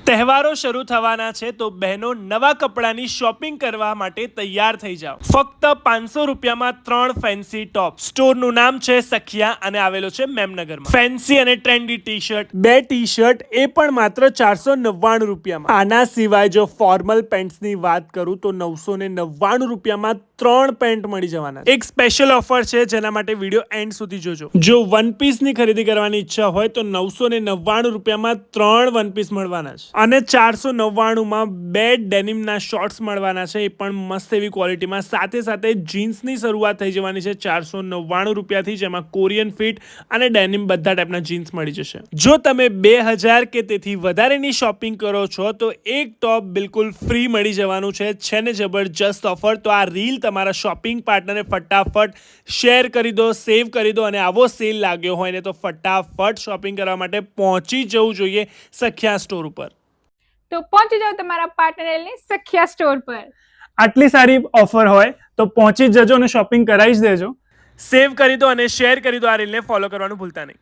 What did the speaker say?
તહેવારો શરૂ થવાના છે તો બહેનો નવા કપડાની શોપિંગ કરવા માટે તૈયાર થઈ જાઓ. ફક્ત 500 રૂપિયામાં 3 ફેન્સી ટોપ. સ્ટોરનું નામ છે સખિયા અને આવેલો છે મેમનગરમાં. ફેન્સી અને ટ્રેન્ડી ટી-શર્ટ, 2 ટી-શર્ટ એ પણ માત્ર 499 રૂપિયામાં. આના સિવાય જો ફોર્મલ પેન્ટ્સની વાત કરું તો 999 રૂપિયામાં 3 પેન્ટ મળી જવાના. એક સ્પેશિયલ ઓફર છે જેના માટે વિડીયો એન્ડ સુધી જોજો. જો વન પીસની ખરીદી કરવાની ઈચ્છા હોય તો 999 રૂપિયામાં 3 વન પીસ મળવાના છે. અને 499માં 2 ડેનિમના શોર્ટ્સ મળવાના છે, એ પણ મસ્ત એવી ક્વોલિટીમાં. સાથે સાથે જીન્સની શરૂઆત થઈ જવાની છે 499 રૂપિયાથી, જેમાં કોરિયન ફિટ અને ડેનિમ બધા ટાઈપના જીન્સ મળી જશે. જો તમે 2000 કે તેથી વધારેની શોપિંગ કરો છો તો એક ટોપ બિલકુલ ફ્રી મળી જવાનું છે ને જબરજસ્ત ઓફર. તો આ રીલ તમારા શોપિંગ પાર્ટનરને ફટાફટ શેર કરી દો, સેવ કરી દો, અને આવો સેલ લાગ્યો હોય ને તો ફટાફટ શોપિંગ કરવા માટે પહોંચી જવું જોઈએ સખિયા સ્ટોર ઉપર. તો પહોંચી જાઓ તમારા પાર્ટનરની સખિયા સ્ટોર પર. આટલી સારી ઓફર હોય તો પહોંચી જ જજો અને શોપિંગ કરાવી જ દેજો. સેવ કરી દો અને શેર કરી દો. આ રીલને ફોલો કરવાનું ભૂલતા નહીં.